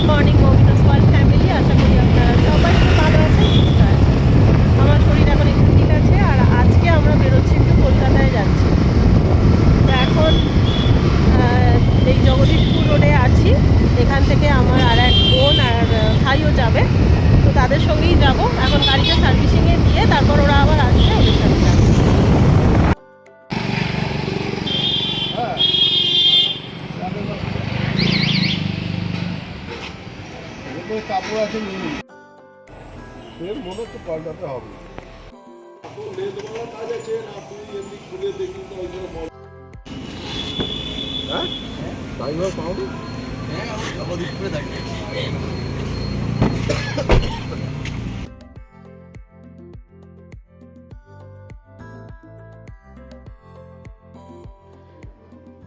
Morning Moumita's world family. আশা করি আপনারা সবাই খুব ভালো আছেন, সুস্থ আছেন। আমার শরীর এখন একটু ঠিক আছে। আর আজকে আমরা বেরোচ্ছি, একটু কলকাতায় যাচ্ছি। তো এখন এই জগদীশপুর রোডে আছি। এখান থেকে আমার আর এক বোন আর ভাইও যাবে, তো তাদের সঙ্গেই যাব। এখন গাড়িটা সার্ভিসিংয়ে দিয়ে তারপর ওরা আবার আসবে, ওদের সাথে যাবো। কাপড় আছে মনে হচ্ছে পাল্টাতে হবে। হ্যাঁ ড্রাইভার পাওনি? হ্যাঁ আমার জগদীশপুরে থাকবে।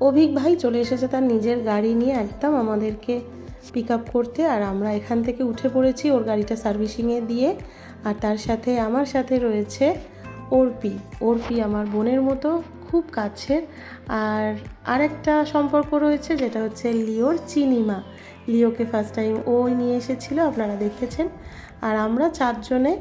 অভিক ভাই চলে এসেছে তার নিজের গাড়ি নিয়ে একদম আমাদেরকে পিক আপ করতে। আর আমরা এখান থেকে উঠে পড়েছি ওর গাড়িটা সার্ভিসিংয়ে দিয়ে। আর তার সাথে আমার সাথে রয়েছে অর্পি আমার বোনের মতো খুব কাছের। আর আরেকটা সম্পর্ক রয়েছে, যেটা হচ্ছে লিওর চিনিমা। লিওকে ফার্স্ট টাইম ওই নিয়ে এসেছিলো, আপনারা দেখেছেন। আর আমরা চারজনে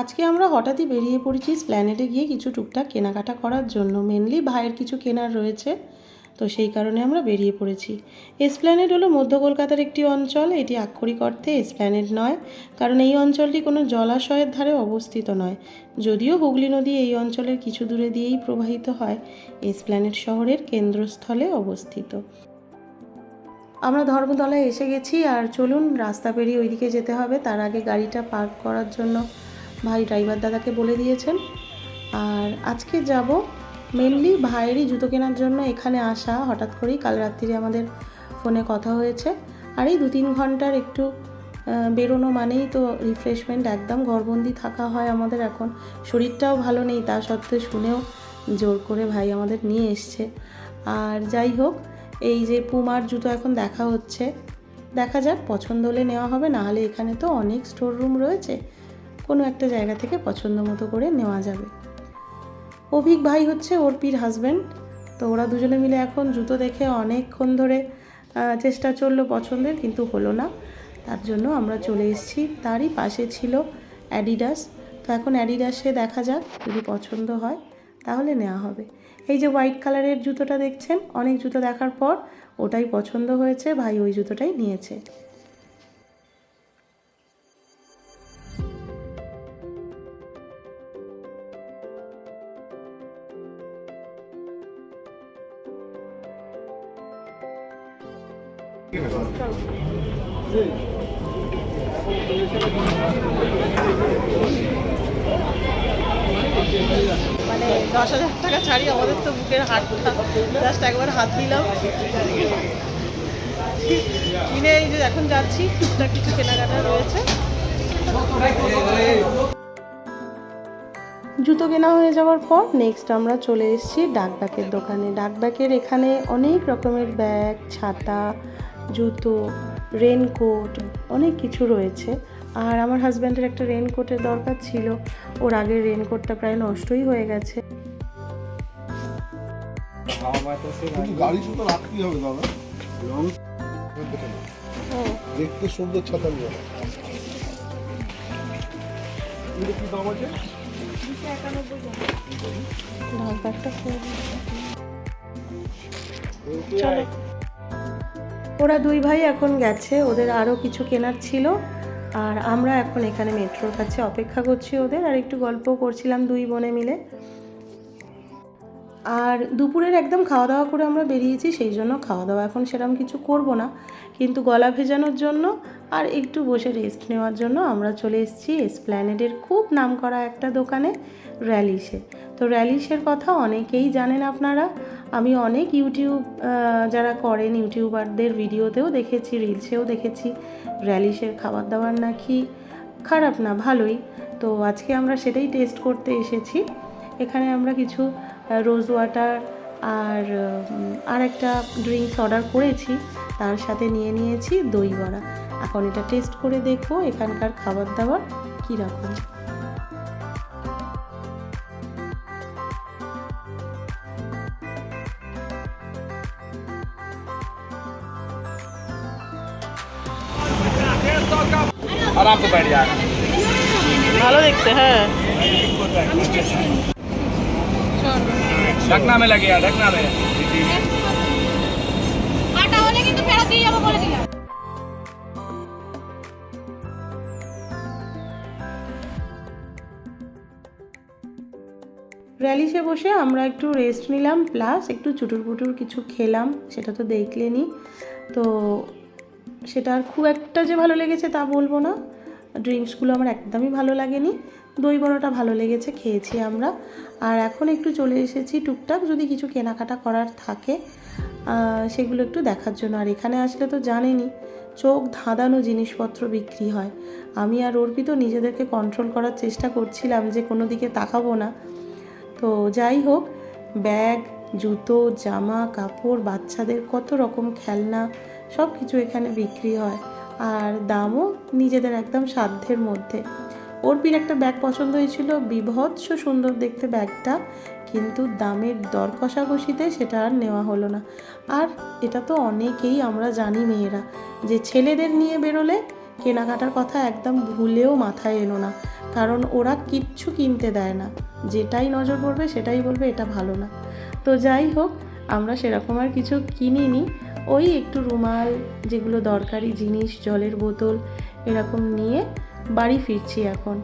আজকে আমরা হঠাৎই বেরিয়ে পড়েছি স্প্ল্যানেডে গিয়ে কিছু টুকটাক কেনাকাটা করার জন্য। মেনলি ভাইয়ের কিছু কেনার রয়েছে, তো সেই কারণে আমরা বেরিয়ে পড়েছি। এসপ্ল্যানেড হলো মধ্য কলকাতার একটি অঞ্চল। এটি আক্ষরিক অর্থে এসপ্ল্যানেড নয়, কারণ এই অঞ্চলটি কোনো জলাশয়ের ধারে অবস্থিত নয়। যদিও হুগলি নদী এই অঞ্চলের কিছু দূরে দিয়েই প্রবাহিত হয়, এসপ্ল্যানেড শহরের কেন্দ্রস্থলে অবস্থিত। আমরা ধর্মতলায় এসে গেছি। আর চলুন, রাস্তা পেরিয়ে ওইদিকে যেতে হবে। তার আগে গাড়িটা পার্ক করার জন্য ভাই ড্রাইভার দাদাকে বলে দিয়েছেন। আর আজকে যাব মেনলি ভাইয়েরই জুতো কেনার জন্য এখানে আসা। হঠাৎ করেই কাল রাত্রিরে আমাদের ফোনে কথা হয়েছে। আর এই 2-3 ঘন্টার একটু বেরোনো মানেই তো রিফ্রেশমেন্ট। একদম ঘরবন্দি থাকা হয় আমাদের, এখন শরীরটাও ভালো নেই, তা সত্ত্বেও শুনেও জোর করে ভাই আমাদের নিয়ে এসছে। আর যাই হোক, এই যে পুমার জুতো এখন দেখা হচ্ছে, দেখা যাক পছন্দ হলে নেওয়া হবে, না হলে এখানে তো অনেক স্টোর রুম রয়েছে, কোনো একটা জায়গা থেকে পছন্দ মতো করে নেওয়া যাবে। অভিক ভাই হচ্ছে অর্পির হাজব্যান্ড। তো ওরা দুজনে মিলে এখন জুতো দেখে অনেকক্ষণ ধরে চেষ্টা চললো পছন্দের, কিন্তু হলো না। তার জন্য আমরা চলে এসেছি। তারই পাশে ছিল অ্যাডিডাস। তো এখন অ্যাডিডাসে দেখা যাক, যদি পছন্দ হয় তাহলে নেওয়া হবে। এই যে হোয়াইট কালারের জুতোটা দেখছেন, অনেক জুতো দেখার পর ওটাই পছন্দ হয়েছে, ভাই ওই জুতোটাই নিয়েছে। মানে 10,000 টাকা ছাড়ি আমাদের তো বুকের হাতটা জাস্ট একবার হাত দিলাম কিনে। এই যে এখন যাচ্ছি, টুকটাক কিছু কেনাকাটা রয়েছে। জুতো কেনা হয়ে যাওয়ার পর নেক্সট আমরা চলে এসেছি ডাকব্যাগের দোকানে। ডাকব্যাগের এখানে অনেক রকমের ব্যাগ, ছাতা, জুতো, রেনকোট, অনেক কিছু রয়েছে। আর আমার হাজব্যান্ডের একটা রেনকোটের দরকার ছিল, ওর আগের রেনকোটটা প্রায় নষ্টই হয়ে গেছে। গাড়ি শুধু রাখতেই হবে দাদা, রং দেখতে সুন্দর ছাতা নিয়ে। কি দাম আছে? চলো, ওরা দুই ভাই এখন গেছে, ওদের আরও কিছু কেনার ছিল। আর আমরা এখন এখানে মেট্রোর কাছে অপেক্ষা করছি ওদের, আর একটু গল্পও করছিলাম দুই বোনে মিলে। আর দুপুরের একদম খাওয়া দাওয়া করে আমরা বেরিয়েছি, সেই জন্য খাওয়া দাওয়া এখন সেরকম কিছু করব না, কিন্তু গলা ভেজানোর জন্য আর একটু বসে রেস্ট নেওয়ার জন্য আমরা চলে এসেছি এসপ্ল্যানেডের খুব নামকরা একটা দোকানে, র্যালিসে। তো র্যালিসের কথা অনেকেই জানেন আপনারা। আমি অনেক যারা করেন ইউটিউবারদের ভিডিওতেও দেখেছি, রিলসেও দেখেছি র্যালিসের খাবার দাবার নাকি খারাপ না, ভালোই। তো আজকে আমরা সেটাই টেস্ট করতে এসেছি। এখানে আমরা কিছু রোজ ওয়াটার আর একটা ড্রিঙ্কস অর্ডার করেছি, তার সাথে নিয়ে নিয়েছি দই বড়া। এখন এটা টেস্ট করে দেখবো এখানকার খাবার দাবার কীরকম। आराम से बैठ जाएगा। ভালো দেখতে। হ্যাঁ ढकना में लगेगा, ढकना में। কাটা হলে কিন্তু ফেরত দিয়ে যাবো বলে দিলাম। র্যালিসে বসে আমরা একটু রেস্ট নিলাম, প্লাস একটু চুটুর পুটুর কিছু খেলাম, সেটা তো দেখলেনি। তো সেটা আর খুব একটা যে ভালো লেগেছে তা বলবো না, ড্রিঙ্কসগুলো আমার একদমই ভালো লাগেনি। দই বড়াটা ভালো লেগেছে, খেয়েছি আমরা। আর এখন একটু চলে এসেছি টুকটাক যদি কিছু কেনাকাটা করার থাকে সেগুলো একটু দেখার জন্য। আর এখানে আসলে তো জানেনই চোখ ধাঁধানো জিনিসপত্র বিক্রি হয়। আমি আর অর্পিত নিজেদেরকে কন্ট্রোল করার চেষ্টা করছিলাম যে কোনো দিকে তাকাবো না। তো যাই হোক, ব্যাগ, জুতো, জামা কাপড়, বাচ্চাদের কত রকম খেলনা সব কিছু এখানে বিক্রি হয়। আর দামও নিজেদের একদম সাধ্যের মধ্যে। অর্পির একটা ব্যাগ পছন্দ হয়েছিল, বিভৎস সুন্দর দেখতে ব্যাগটা, কিন্তু দামের দর কষাকষিতে সেটা আর নেওয়া হলো না। আর এটা তো অনেকেই আমরা জানি মেয়েরা, যে ছেলেদের নিয়ে বেরোলে কেনাকাটার কথা একদম ভুলেও মাথায় এনো না, কারণ ওরা কিচ্ছু কিনতে দেয় না, যেটাই নজর পড়বে সেটাই বলবে এটা ভালো না। তো যাই হোক, আমরা সেরকম আর কিছু কিনিনি, ওই একটু রুমাল, যেগুলো দরকারি জিনিস, জলের বোতল এরকম নিয়ে বাড়ি ফিরছি এখন।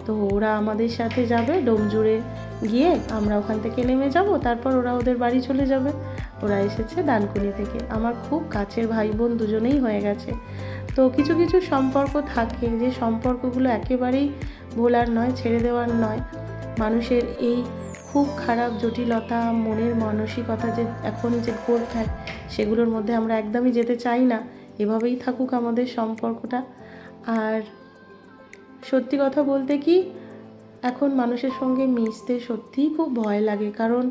তো ওরা আমাদের সাথে যাবে ডোমজুড়ে গিয়ে, আমরা ওখান থেকে নেমে যাব, তারপর ওরা ওদের বাড়ি চলে যাবে। ওরা এসেছে ডানকুনি থেকে, আমার খুব কাছের ভাই বোন দুজনেই হয়ে গেছে। তো কিছু কিছু সম্পর্ক থাকে যে সম্পর্কগুলো একেবারেই ভোলার নয়, ছেড়ে দেওয়ার নয়। মানুষের এই খুব খারাপ জটিলতা, মনের মানসিকতা যে এখন যে ঘটছে, সেগুলোর মধ্যে আমরা একদমই যেতে চাই না। এভাবেই থাকুক আমাদের সম্পর্কটা। আর সত্যি কথা বলতে কি, এখন মানুষের সঙ্গে মিশতে সত্যিই খুব ভয় লাগে, কারণ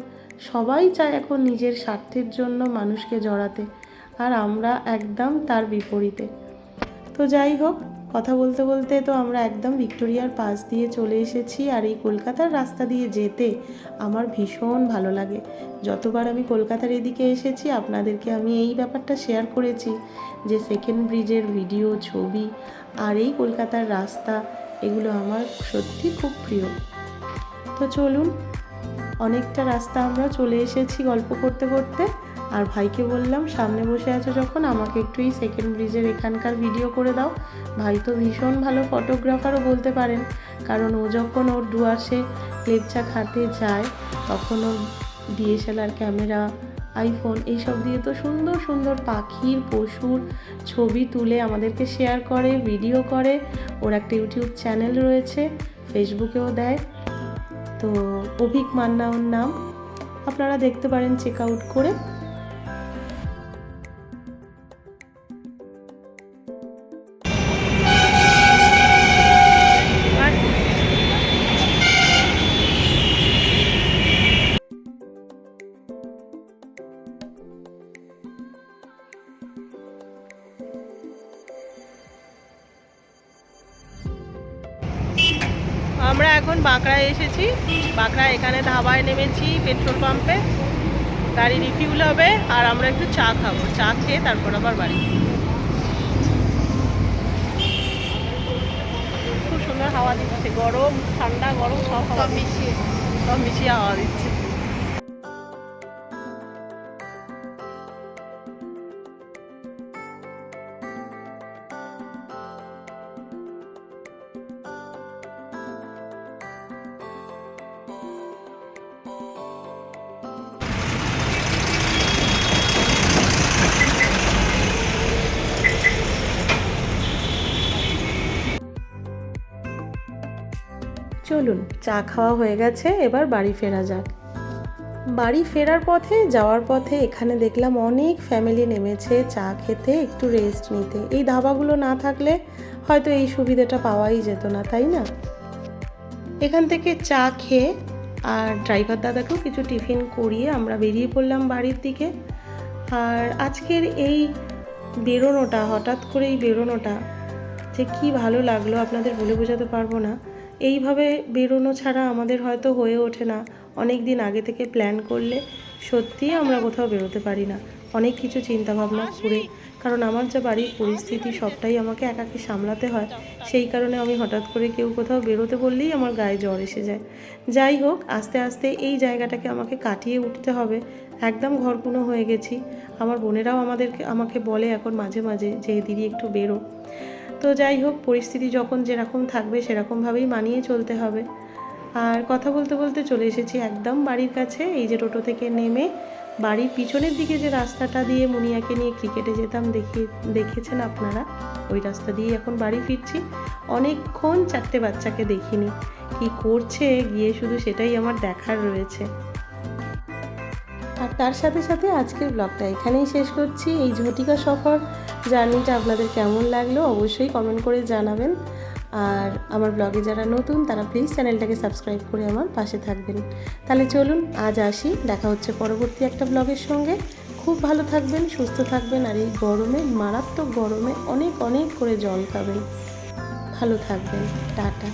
সবাই চায় এখন নিজের স্বার্থের জন্য মানুষকে জড়াতে, আর আমরা একদম তার বিপরীতে। তো যাই হোক, কথা বলতে বলতে তো আমরা একদম ভিক্টোরিয়ার পাশ দিয়ে চলে এসেছি। আর এই কলকাতার রাস্তা দিয়ে যেতে আমার ভীষণ ভালো লাগে। যতবার আমি কলকাতার এদিকে এসেছি আপনাদেরকে আমি এই ব্যাপারটা শেয়ার করেছি, যে সেকেন্ড ব্রিজের ভিডিও, ছবি আর এই কলকাতার রাস্তা, এগুলো আমার সত্যি খুব প্রিয়। তো চলুন, অনেকটা রাস্তা আমরা চলে এসেছি গল্প করতে করতে। আর ভাইকে বললাম, সামনে বসে আছো যখন আমাকে একটু এই সেকেন্ড ব্রিজের এখানকার ভিডিও করে দাও। ভাই তো ভীষণ ভালো ফটোগ্রাফারও বলতে পারেন, কারণ ও যখন ওর ডুয়ার্সে লেপচা খাতে যায় তখন ওর ডিএসএলআর ক্যামেরা, আইফোন এইসব দিয়ে তো সুন্দর সুন্দর পাখির, পশুর ছবি তুলে আমাদেরকে শেয়ার করে, ভিডিও করে। ওর একটা ইউটিউব চ্যানেল রয়েছে, ফেসবুকেও দেয়। তো অভিক মান্না ওর নাম, আপনারা দেখতে পারেন চেক আউট করে। আমরা এখন বাঁকড়ায় এসেছি। বাঁকড়া এখানে ধাবায় নেমেছি, পেট্রোল পাম্পে গাড়ি রিফিউল হবে, আর আমরা একটু চা খাবো। চা খেয়ে তারপর আবার বাড়ি। খুব সুন্দর হাওয়া দিচ্ছে, গরম ঠান্ডা গরম সব হাওয়া মিশিয়ে, সব মিশিয়ে হাওয়া দিচ্ছে। চলুন, চা খাওয়া হয়ে গেছে, এবার বাড়ি ফেরা যাক। বাড়ি ফেরার পথে, যাওয়ার পথে এখানে দেখলাম অনেক ফ্যামিলি নেমেছে চা খেতে, একটু রেস্ট নিতে। এই ধাবাগুলো না থাকলে হয়তো এই সুবিধাটা পাওয়াই যেত না, তাই না? এখান থেকে চা খেয়ে আর ড্রাইভার দাদাকেও কিছু টিফিন করিয়ে আমরা বেরিয়ে পড়লাম বাড়ির দিকে। আর আজকের এই বেরোনোটা, হঠাৎ করে এই বেরোনোটা যে কী ভালো লাগলো আপনাদের বলে বোঝাতে পারবো না। এইভাবে বেরোনো ছাড়া আমাদের হয়তো হয়ে ওঠে না। অনেক দিন আগে থেকে প্ল্যান করলে সত্যিই আমরা কোথাও বেরোতে পারি না। অনেক কিছু চিন্তাভাবনা করে, কারণ আমার যা বাড়ির পরিস্থিতি সবটাই আমাকে একাকে সামলাতে হয়, সেই কারণে আমি হঠাৎ করে কেউ কোথাও বেরোতে বললেই আমার গায়ে জ্বর এসে যায়। যাই হোক, আস্তে আস্তে এই জায়গাটাকে আমাকে কাটিয়ে উঠতে হবে। একদম ঘরকুনো হয়ে গেছি। আমার বোনেরাও আমাকে বলে এখন মাঝে মাঝে যে দিদি একটু বেরো। তো যাই হোক, পরিস্থিতি যখন যেরকম থাকবে সেরকমভাবেই মানিয়ে চলতে হবে। আর কথা বলতে বলতে চলে এসেছি একদম বাড়ির কাছে। এই যে টোটো থেকে নেমে বাড়ির পিছনের দিকে যে রাস্তাটা দিয়ে মুনিয়াকে নিয়ে ক্রিকেটে যেতাম, দেখেছেন আপনারা, ওই রাস্তা দিয়ে এখন বাড়ি ফিরছি। অনেকক্ষণ 4টে বাচ্চাকে দেখিনি, কি করছে গিয়ে শুধু সেটাই আমার দেখার রয়েছে। আর তার সাথে সাথে আজকের ব্লগটা এখানেই শেষ করছি। এই ঝটিকা সফর জার্নিটা আপনাদের কেমন লাগলো অবশ্যই কমেন্ট করে জানাবেন। আর আমার ব্লগে যারা নতুন তারা প্লিজ চ্যানেলটাকে সাবস্ক্রাইব করে আমার পাশে থাকবেন। তাহলে চলুন আজ আসি, দেখা হচ্ছে পরবর্তী একটা ব্লগের সঙ্গে। খুব ভালো থাকবেন, সুস্থ থাকবেন, আর এই গরমে, মারাত্মক গরমে অনেক অনেক করে জল খাবেন। ভালো থাকবেন, টাটা।